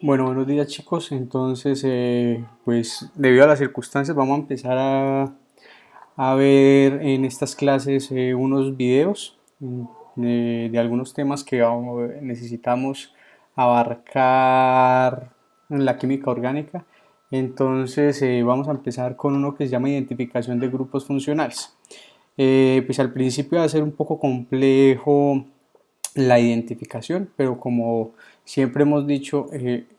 Bueno, buenos días chicos. Entonces, pues debido a las circunstancias vamos a empezar a ver en estas clases unos videos de algunos temas que necesitamos abarcar en la química orgánica. Entonces, vamos a empezar con uno que se llama identificación de grupos funcionales. Pues al principio va a ser un poco complejo la identificación, pero como siempre hemos dicho,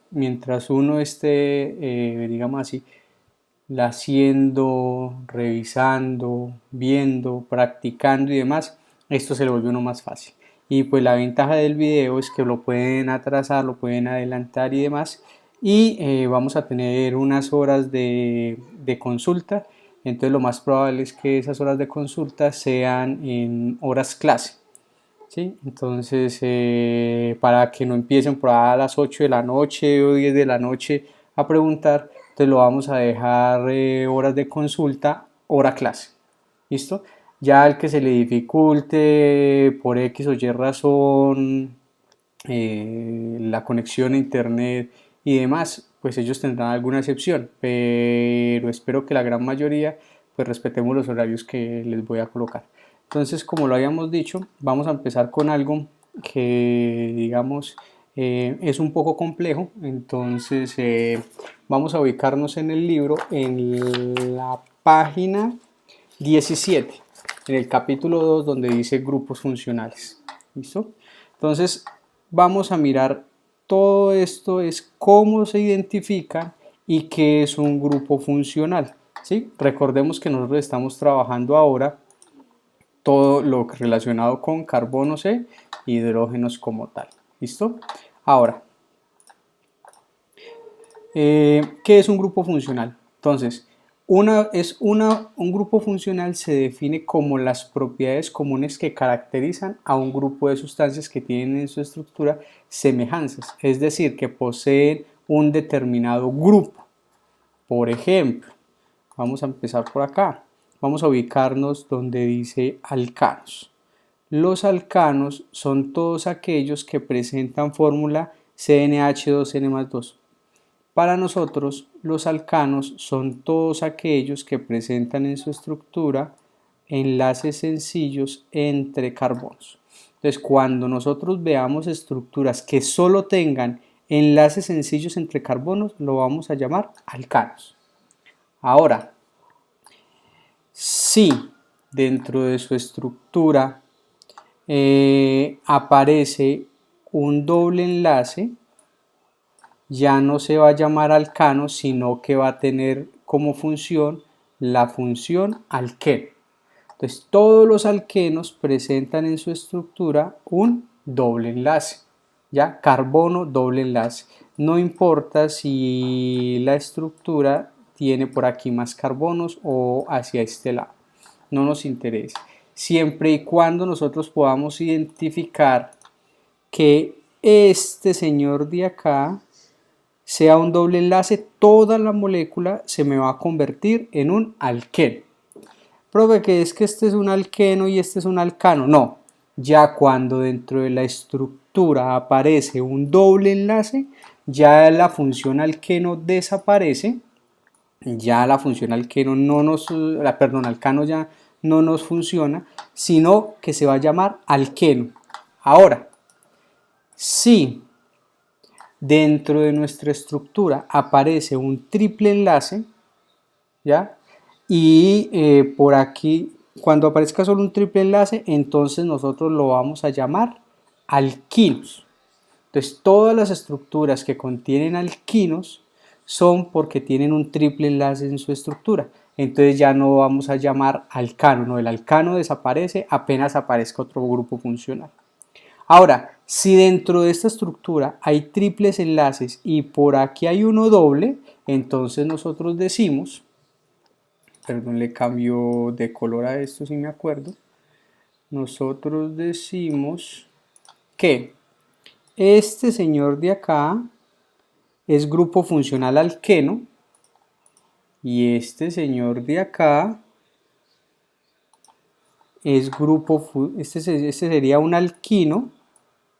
mientras uno esté, digamos así, haciendo, revisando, viendo, practicando y demás, esto se le vuelve uno más fácil. Y pues la ventaja del video es que lo pueden atrasar, lo pueden adelantar y demás. Y vamos a tener unas horas de consulta. Entonces lo más probable es que esas horas de consulta sean en horas clase. ¿Sí? Entonces, para que no empiecen por ahí a las 8 de la noche o 10 de la noche a preguntar, entonces lo vamos a dejar horas de consulta, hora clase. ¿Listo? Ya al que se le dificulte por X o Y razón la conexión a internet y demás, pues ellos tendrán alguna excepción, pero espero que la gran mayoría pues respetemos los horarios que les voy a colocar. Entonces, como lo habíamos dicho, vamos a empezar con algo que digamos es un poco complejo. Entonces vamos a ubicarnos en el libro en la página 17, en el capítulo 2 donde dice grupos funcionales. ¿Listo? Entonces vamos a mirar todo esto, es cómo se identifica y qué es un grupo funcional. ¿Sí? Recordemos que nosotros estamos trabajando ahora todo lo relacionado con carbono C, hidrógenos como tal. ¿Listo? Ahora, ¿qué es un grupo funcional? Entonces, un grupo funcional se define como las propiedades comunes que caracterizan a un grupo de sustancias que tienen en su estructura semejanzas, es decir, que poseen un determinado grupo. Por ejemplo, vamos a empezar por acá. Vamos a ubicarnos donde dice alcanos. Los alcanos son todos aquellos que presentan fórmula CnH2n más 2. Para nosotros, los alcanos son todos aquellos que presentan en su estructura enlaces sencillos entre carbonos. Entonces, cuando nosotros veamos estructuras que solo tengan enlaces sencillos entre carbonos, lo vamos a llamar alcanos. Ahora, si dentro de su estructura aparece un doble enlace, ya no se va a llamar alcano, sino que va a tener como función la función alqueno. Entonces, todos los alquenos presentan en su estructura un doble enlace, ¿ya? Carbono, doble enlace. No importa si la estructura tiene por aquí más carbonos o hacia este lado, no nos interesa. Siempre y cuando nosotros podamos identificar que este señor de acá sea un doble enlace, toda la molécula se me va a convertir en un alqueno. Profe, que es que este es un alqueno y este es un alcano. No, ya cuando dentro de la estructura aparece un doble enlace, ya la función alqueno desaparece, ya la función alqueno no nos, perdón, alcano ya no nos funciona, sino que se va a llamar alqueno. Ahora, si dentro de nuestra estructura aparece un triple enlace, ¿ya? Y por aquí, cuando aparezca solo un triple enlace, entonces nosotros lo vamos a llamar alquinos. Entonces, todas las estructuras que contienen alquinos son porque tienen un triple enlace en su estructura. Entonces ya no vamos a llamar alcano, no, el alcano desaparece apenas aparezca otro grupo funcional. Ahora, si dentro de esta estructura hay triples enlaces y por aquí hay uno doble, entonces nosotros decimos, perdón, le cambio de color a esto si me acuerdo, nosotros decimos que este señor de acá es grupo funcional alqueno y este señor de acá es grupo, este sería un alquino,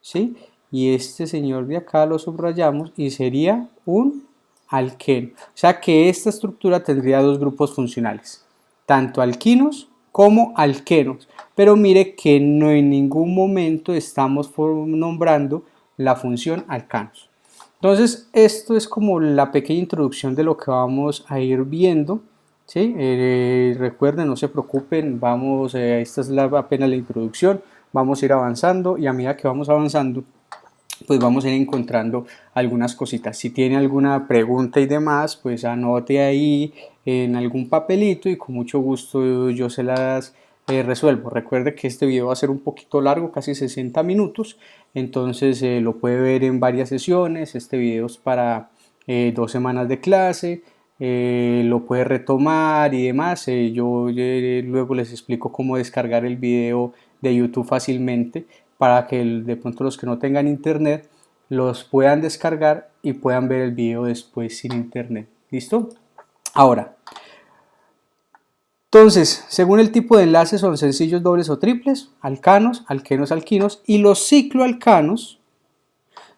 ¿sí? y este señor de acá lo subrayamos y sería un alqueno. O sea que esta estructura tendría dos grupos funcionales, tanto alquinos como alquenos, pero mire que no en ningún momento estamos nombrando la función alcanos. Entonces esto es como la pequeña introducción de lo que vamos a ir viendo, ¿sí? Recuerden, no se preocupen, vamos, esta es apenas la introducción, vamos a ir avanzando y a medida que vamos avanzando pues vamos a ir encontrando algunas cositas. Si tiene alguna pregunta y demás, pues anote ahí en algún papelito y con mucho gusto yo se las resuelvo. Recuerde que este video va a ser un poquito largo, casi 60 minutos, entonces lo puede ver en varias sesiones. Este video es para 2 semanas de clase. Lo puede retomar y demás. Yo luego les explico cómo descargar el video de YouTube fácilmente para que de pronto los que no tengan internet los puedan descargar y puedan ver el video después sin internet. ¿Listo? Ahora, entonces, según el tipo de enlace son sencillos, dobles o triples, alcanos, alquenos, alquinos, y los cicloalcanos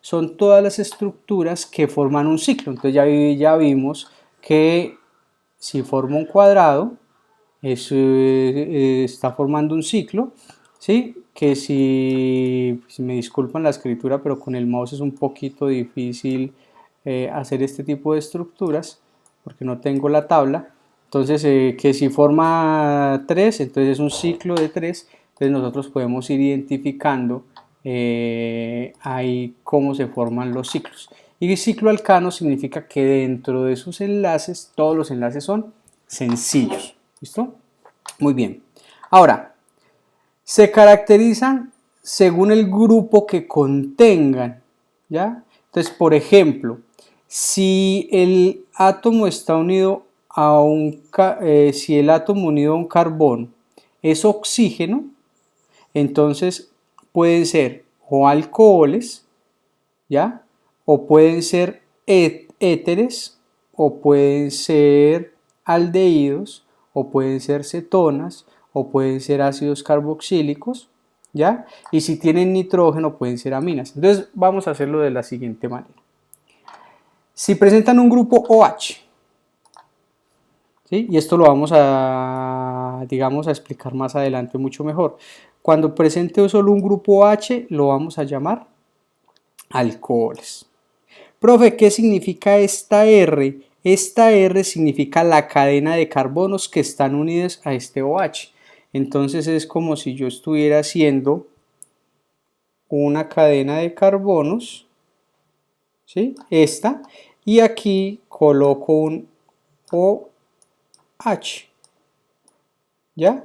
son todas las estructuras que forman un ciclo. Entonces ya vimos que si forma un cuadrado, eso está formando un ciclo, ¿sí? Que si me disculpan la escritura, pero con el mouse es un poquito difícil hacer este tipo de estructuras, porque no tengo la tabla. Entonces, que si forma 3, entonces es un ciclo de 3, entonces nosotros podemos ir identificando ahí cómo se forman los ciclos. Y ciclo alcano significa que dentro de sus enlaces, todos los enlaces son sencillos. ¿Listo? Muy bien. Ahora, se caracterizan según el grupo que contengan, ¿ya? Entonces, por ejemplo, si el átomo está unido a si el átomo unido a un carbono es oxígeno, entonces pueden ser o alcoholes, ¿ya? O pueden ser éteres, o pueden ser aldehídos, o pueden ser cetonas, o pueden ser ácidos carboxílicos, ¿ya? Y si tienen nitrógeno pueden ser aminas. Entonces vamos a hacerlo de la siguiente manera. Si presentan un grupo OH, ¿sí? Y esto lo vamos a, digamos, a explicar más adelante mucho mejor. Cuando presente solo un grupo OH, lo vamos a llamar alcoholes. Profe, ¿qué significa esta R? Esta R significa la cadena de carbonos que están unidos a este OH. Entonces es como si yo estuviera haciendo una cadena de carbonos, ¿sí? Esta, y aquí coloco un OH, ¿ya?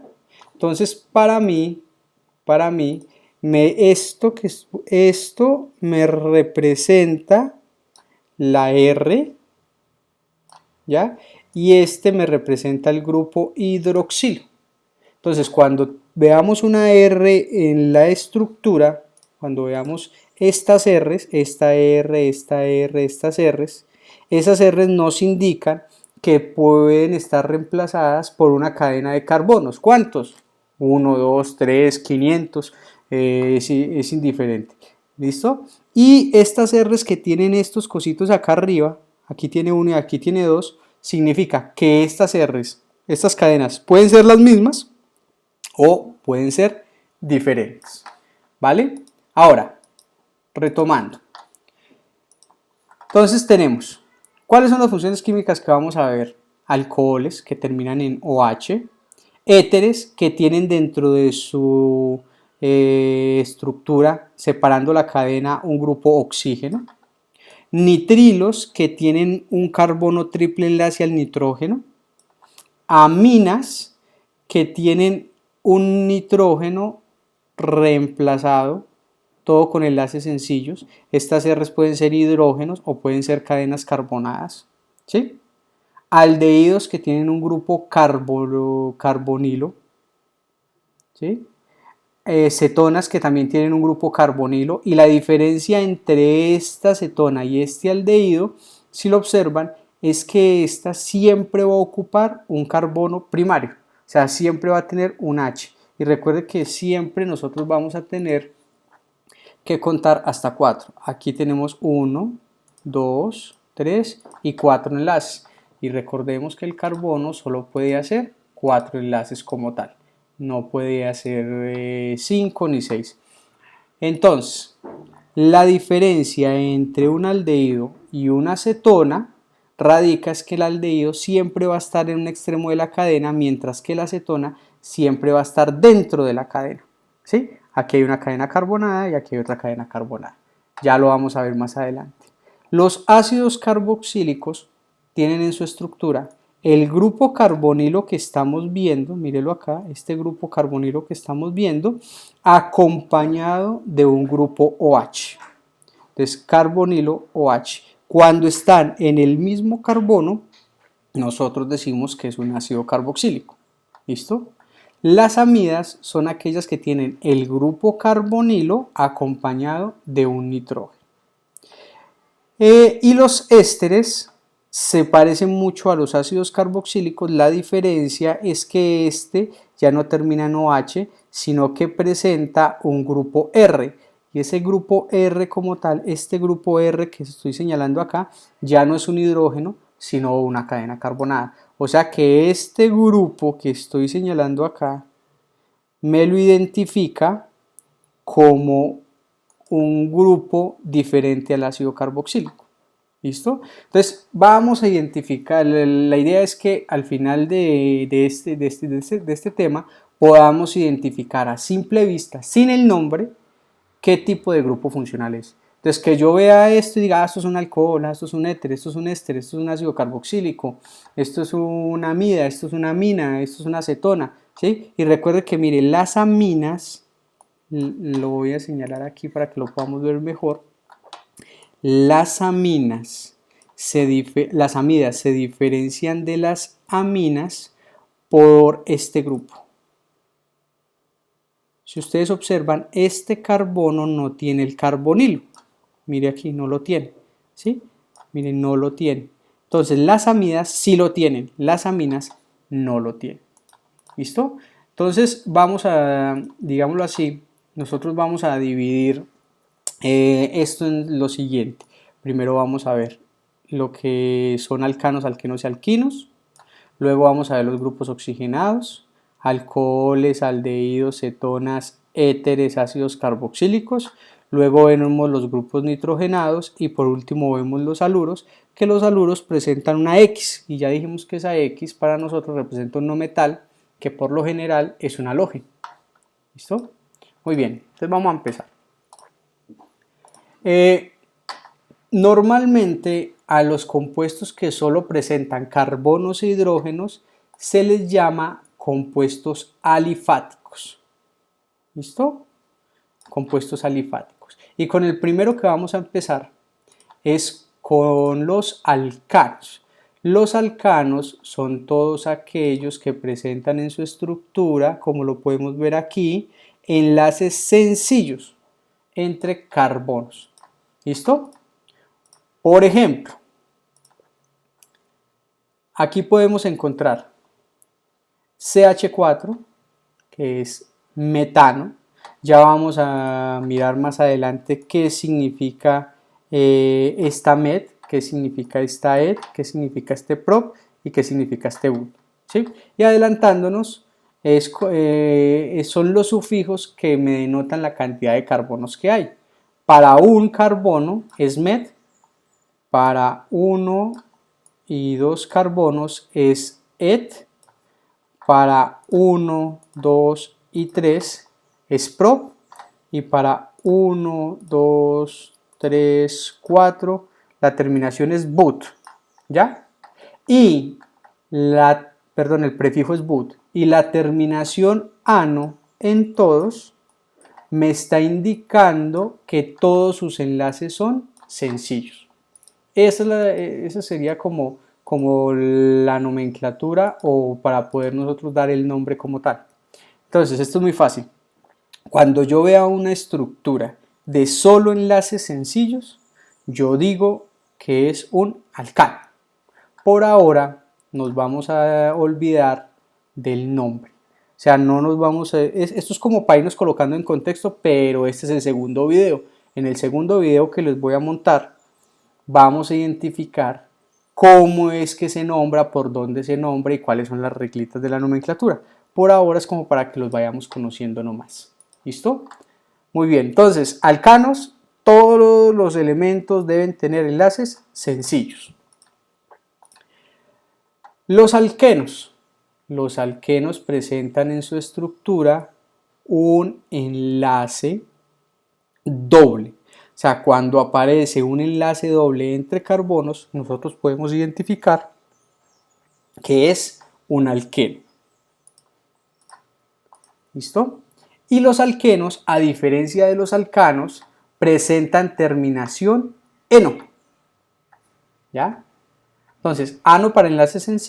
Entonces para mí esto me representa la R, ¿ya? Y este me representa el grupo hidroxilo. Entonces, cuando veamos una R en la estructura, cuando veamos estas R's, esta R, esta R, estas R's, esas R's nos indican que pueden estar reemplazadas por una cadena de carbonos. ¿Cuántos? 1, 2, 3, 500, es indiferente. ¿Listo? Y estas R's que tienen estos cositos acá arriba, aquí tiene 1 y aquí tiene 2, significa que estas R's, estas cadenas, pueden ser las mismas o pueden ser diferentes. ¿Vale? Ahora, retomando. Entonces tenemos, ¿cuáles son las funciones químicas que vamos a ver? Alcoholes que terminan en OH, éteres que tienen dentro de su estructura, separando la cadena, un grupo oxígeno, nitrilos que tienen un carbono triple enlace al nitrógeno, aminas que tienen un nitrógeno reemplazado, todo con enlaces sencillos. Estas R's pueden ser hidrógenos o pueden ser cadenas carbonadas, ¿sí? Aldehídos que tienen un grupo carbonilo, ¿sí? Cetonas que también tienen un grupo carbonilo, y la diferencia entre esta cetona y este aldehído, si lo observan, es que esta siempre va a ocupar un carbono primario, o sea, siempre va a tener un H. Y recuerde que siempre nosotros vamos a tener que contar hasta 4. Aquí tenemos 1, 2, 3 y 4 enlaces. Y recordemos que el carbono solo puede hacer 4 enlaces como tal. No puede hacer 5 ni 6. Entonces, la diferencia entre un aldehído y una acetona radica es que el aldehído siempre va a estar en un extremo de la cadena, mientras que la acetona siempre va a estar dentro de la cadena. ¿Sí? Aquí hay una cadena carbonada y aquí hay otra cadena carbonada. Ya lo vamos a ver más adelante. Los ácidos carboxílicos tienen en su estructura el grupo carbonilo que estamos viendo, mírelo acá, este grupo carbonilo que estamos viendo, acompañado de un grupo OH. Entonces, carbonilo OH. Cuando están en el mismo carbono, nosotros decimos que es un ácido carboxílico. ¿Listo? Las amidas son aquellas que tienen el grupo carbonilo acompañado de un nitrógeno. Y los ésteres se parecen mucho a los ácidos carboxílicos. La diferencia es que este ya no termina en OH, sino que presenta un grupo R. Y ese grupo R como tal, este grupo R que estoy señalando acá, ya no es un hidrógeno, sino una cadena carbonada. O sea que este grupo que estoy señalando acá me lo identifica como un grupo diferente al ácido carboxílico. ¿Listo? Entonces vamos a identificar, la idea es que al final de este tema podamos identificar a simple vista, sin el nombre, qué tipo de grupo funcional es. Entonces que yo vea esto y diga, esto es un alcohol, esto es un éter, esto es un éster, esto es un ácido carboxílico, esto es una amida, esto es una amina, esto es una acetona, ¿sí? Y recuerde que mire, las aminas, lo voy a señalar aquí para que lo podamos ver mejor, las amidas se diferencian de las aminas por este grupo. Si ustedes observan, este carbono no tiene el carbonilo. Mire aquí, no lo tiene. ¿Sí? Miren, no lo tiene. Entonces, las amidas sí lo tienen. Las aminas no lo tienen. ¿Listo? Entonces, vamos a, digámoslo así, nosotros vamos a dividir esto en lo siguiente. Primero vamos a ver lo que son alcanos, alquenos y alquinos. Luego vamos a ver los grupos oxigenados, alcoholes, aldehídos, cetonas, éteres, ácidos carboxílicos. Luego vemos los grupos nitrogenados y por último vemos los haluros, que los haluros presentan una X y ya dijimos que esa X para nosotros representa un no metal que por lo general es un halógeno. ¿Listo? Muy bien, entonces vamos a empezar. Normalmente a los compuestos que solo presentan carbonos e hidrógenos se les llama compuestos alifáticos. ¿Listo? Compuestos alifáticos. Y con el primero que vamos a empezar es con los alcanos. Los alcanos son todos aquellos que presentan en su estructura, como lo podemos ver aquí, enlaces sencillos entre carbonos. ¿Listo? Por ejemplo, aquí podemos encontrar CH4, que es metano. Ya vamos a mirar más adelante qué significa esta met, qué significa esta et, qué significa este prop y qué significa este but. ¿Sí? Y adelantándonos, son los sufijos que me denotan la cantidad de carbonos que hay. Para un carbono es met, para 1 y 2 carbonos es et, para 1, 2 y 3 es prop y para 1, 2, 3, 4 la terminación es but, ¿ya? Y el prefijo es but y la terminación ano en todos me está indicando que todos sus enlaces son sencillos. Esa sería como la nomenclatura o para poder nosotros dar el nombre como tal. Entonces, esto es muy fácil. Cuando yo vea una estructura de solo enlaces sencillos, yo digo que es un alcano. Por ahora nos vamos a olvidar del nombre. O sea, no nos vamos a... Esto es como para irnos colocando en contexto, pero este es el segundo video. En el segundo video que les voy a montar, vamos a identificar cómo es que se nombra, por dónde se nombra y cuáles son las reglitas de la nomenclatura. Por ahora es como para que los vayamos conociendo nomás. ¿Listo? Muy bien, entonces, alcanos, todos los elementos deben tener enlaces sencillos. Los alquenos. Los alquenos presentan en su estructura un enlace doble. O sea, cuando aparece un enlace doble entre carbonos, nosotros podemos identificar que es un alqueno. ¿Listo? Y los alquenos, a diferencia de los alcanos, presentan terminación eno. ¿Ya? Entonces, ano para enlace sencillo.